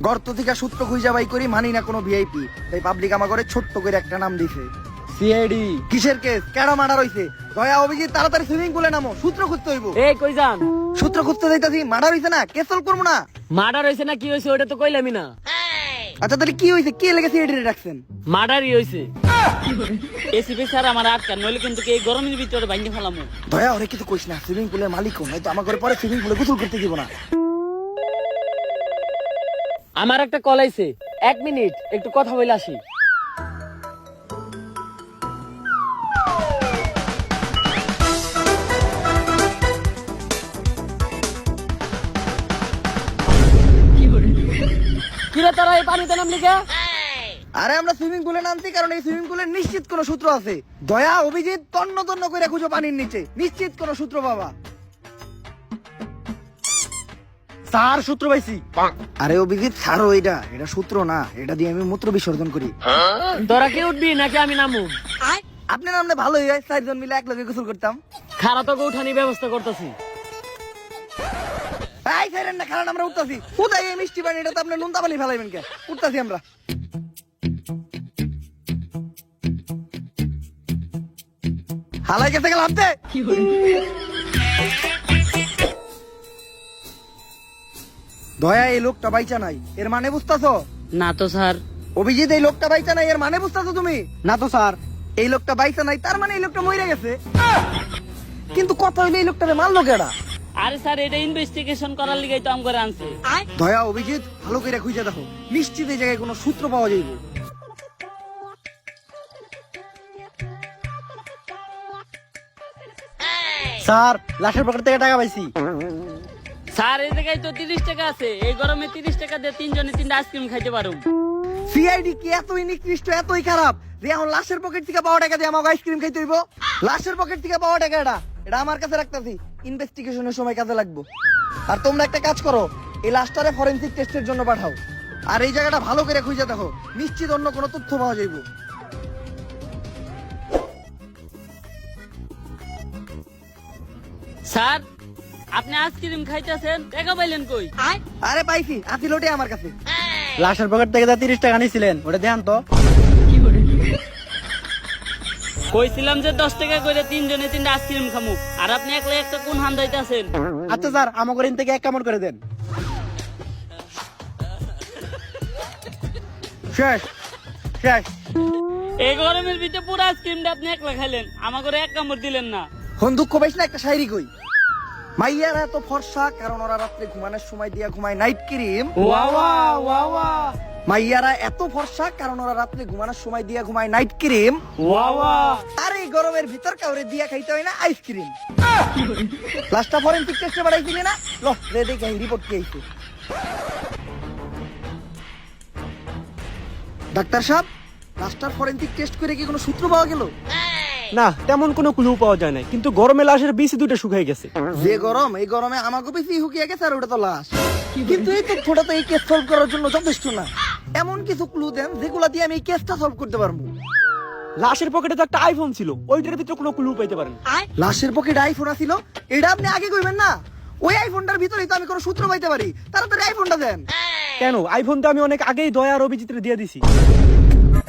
গর্ত থেকে সূত্র খুঁজা বাই করি, মানি না কোনো ভিআইপি, তাই পাবলিক আমার করে ছোট্ট করে একটা নাম দিছে সিআইডি। কিসের কেস, কেডা মার্ডার হইছে? দয়া অভিজিৎ তাড়াতাড়ি সুইমিং পুলে নামো, সূত্র খুঁজতে হইব। এই কই যান? সূত্র খুঁজতে যাইতাছি। মার্ডার হইছে না, কেস সলভ করবো না? মার্ডার হইছে না কি হইছে ওটা তো কইলামই না। আচ্ছা তাহলে কি হইছে, কে লেগে সিআইডি রাখছেন? মার্ডারই হইছে। এসিপি স্যার আমার আটকা, নইলে কিন্তু এই গরমের ভিতরে ভাঙে ফেলামু। দয়া ওরে কিছু কইস না, সুইমিং পুলের মালিক হয়তো আমার ঘরে পরে সুইমিং পুলে গোসল করতে দিব না। আমার একটা কল আইছে, 1 মিনিট একটু কথা বলে আসি। কিরে তোরা এই পানিতে নামলি কে? আরে আমরা সুইমিং পুলে নামছি কারণ এই সুইমিং পুলের নিশ্চিত কোনো সূত্র আছে। দয়া অভিজিৎ তন্ন তন্ন করে খুঁজো পানির নিচে, নিশ্চিত কোনো সূত্র বাবা। স্যার সূত্র পাইছি। আরে অভিজিৎ ছাড়ো, এটা সূত্র না, এটা দিয়ে আমি মূত্র বিসর্জন করি। তোরা কি উঠবি নাকি আমি নামু? আপনি নামলে ভালোই হয়, 4 জন মিলে একলগে গোসল করতাম। খারাপ তো উঠানি ব্যবস্থা করতেছি। এই ছাইরেন না, কারণ আমরা উঠতাছি। কোথায় এই মিষ্টি পানি, এটা তো আপনি নুনতা পানি ফেলাইবেন কে? উঠতাছি আমরা। হালাই গেছে গেল হাতে। দয়া এই লোকটা বাইচা নাই, এর মানে বুঝতাছো? না তো স্যার। অভিজিৎ এই লোকটা বাইচা নাই, এর মানে বুঝতাছো তুমি? না তো স্যার। এই লোকটা বাইচা নাই, তার মানে এই লোকটা মরে গেছে। কিন্তু কথা হইলে এই লোকটারে মারলো কেডা? আরে স্যার এটা ইনভেস্টিগেশন করার লিগাই তো আমগরে আনছে। দয়া অভিজিৎ ভালো করে খুঁজে দেখো, নিশ্চিত এই জায়গায় কোনো সূত্র পাওয়া যাইব। স্যার লাশের পকেট থেকে টাকা পাইছি। স্যার এই জায়গায় তো 30 টাকা আছে, এই গরমে 30 টাকা দিয়ে 3 জনে 3টা আইসক্রিম খাইতে পারুম। সিআইডি কি এতই নিকৃষ্ট, এতই খারাপ যে এখন লাশের পকেট থেকে পাওয়া টাকা দিয়ে আমাকে আইসক্রিম খাইতে হইব? লাশের পকেট থেকে পাওয়া টাকা এটা আমার কাছে রাখতেছি, ইনভেস্টিগেশনের সময় কাজে লাগবে। আর তোমরা একটা কাজ করো, এই লাশটারে ফরেনসিক টেস্টের জন্য পাঠাও। আর এই জায়গাটা ভালো করে খুঁজে দেখো, নিশ্চিত অন্য কোনো তথ্য পাওয়া যাইব। স্যার আপনি আইসক্রিম খাইতেছেন, টাকা পাইলেন কই? আরে পাইছি, আতি লোটে আমার কাছে। লাশের পকেট থেকে 30 টাকা নিছিলেন, ওটা দেখান তো। কইছিলাম যে 10 টাকা করে 3 জনে 3টা আইসক্রিম খামু, আর আপনি একলা একটা কোন হান্দাইতেছেন? আচ্ছা স্যার, আমাকে ঋণ থেকে 1 কামড় করে দেন। শেষ শেষ। এই গরমের ভিতরে পুরো আইসক্রিমটা আপনি একলা খাইলেন, আমাকে এক কামড় দিলেন না। হন দুঃখ পাইস না, একটা শায়রি কই। মাইয়ারা এত ফর্সা কারণ ওরা রাত্রে ঘুমানোর সময় দিয়া ঘুমায় নাইট ক্রিম। মাইয়ারা এত ফর্সা কারণ ওরা রাত্রে ঘুমানোর সময় দিয়া ঘুমায় নাইট ক্রিম। আর এই গরমের ভিতর কাউরে দিয়া খাইতে হয় না আইসক্রিম। লাস্টটা ফরেনসিক টেস্টে বাড়াইছিলি না? লো রে দেখে রিপোর্ট কি আইছে। ডাক্তার সাহেব, লাস্টার ফরেনসিক টেস্ট করে কি কোনো সূত্র পাওয়া গেল? না, তেমন কোনো ক্লু পাওয়া যায় না, কিন্তু গরমে লাশের বিচি দুটো শুকিয়ে গেছে। যে গরম, এই গরমে আমাকে বেশি হুকিয়ে গেছে, আর ওটা তো লাশ। কিন্তু এই তথ্যটা তো এই কেস সলভ করার জন্য যথেষ্ট না। এমন কিছু ক্লু দেন যেগুলা দিয়ে আমি এই কেসটা সলভ করতে পারবো। লাশের পকেটে তো একটা আইফোন ছিল, ওইটার ভিতরে কোনো ক্লু পাইতে পারেন। লাশের পকেটে আইফোন ছিল, এটা আপনি আগে কইবেন না? ওই আইফোনটার ভিতরেই তো আমি কোনো সূত্র পাইতে পারি। তাড়াতাড়ি আইফোনটা দেন। কেন? আইফোন তো আমি অনেক আগেই দয়া আর অভিজিৎরে দিয়ে দিছি।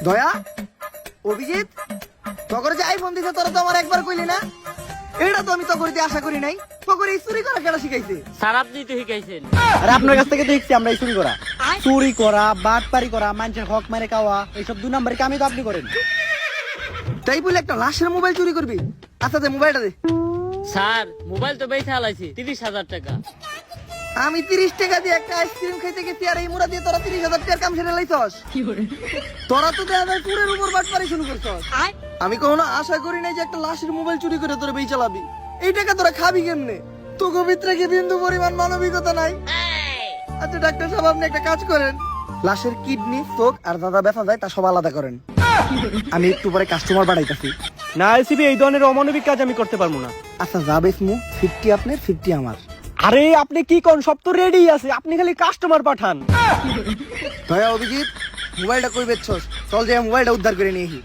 দয়া অভিজিৎ তখন যে আইফোন দিছে, তোরা তো আমার একবার কইলি না? এটা তো আমি তখন আশা করি নাই। তখন এই চুরি করা কেন শিখাইছে? স্যার আপনি তো শিখাইছেন। আর আপনার কাছ থেকে দেখছি আমরা এই চুরি করা, বাটপারি করা, মানুষের হক মেরে খাওয়া, এইসব 2 নম্বরের কামই তো আপনি করেন। তাই বলে একটা লাশের মোবাইল চুরি করবি? আচ্ছা দে মোবাইলটা দে। স্যার মোবাইল তো বেচা হালাইছি 30,000 টাকা। আমি 30 টাকা দিয়ে একটা আইসক্রিম খাইতে গেছি, আর এই মুড়া দিয়ে তোরা 30,000 টাকার কাম সেরে লাইছস। তোরা তো দেখা যায় চুরের উপর বাটপারি শুরু করছস। আমি কখনো আশা করি নাই যে একটা লাশের মোবাইল চুরি করে তোরা বেই চালাবি। এই টাকা তোরা খাবি কেমনে? তোকে ভিতরে কি বিন্দু পরিমাণ মানবিকতা নাই? আচ্ছা ডাক্তার সাহেব, আপনি একটা কাজ করেন, লাশের কিডনি, চোখ আর দাদা ব্যথা যায় তা সব আলাদা করেন। আমি একটু পরে কাস্টমার বাড়াইতাছি। না এসিপি, এই ধরনের অমানবিক কাজ আমি করতে পারবো না। আচ্ছা যাবে মু 50 আপনার 50 আমার। আরে আপনি কি কোন, সব তো রেডি আছে, আপনি খালি কাস্টমার পাঠান। দয়া অভিজিৎ মোবাইলটা কই বেচছস? চল যে মোবাইলটা উদ্ধার করে নিয়ে আসি।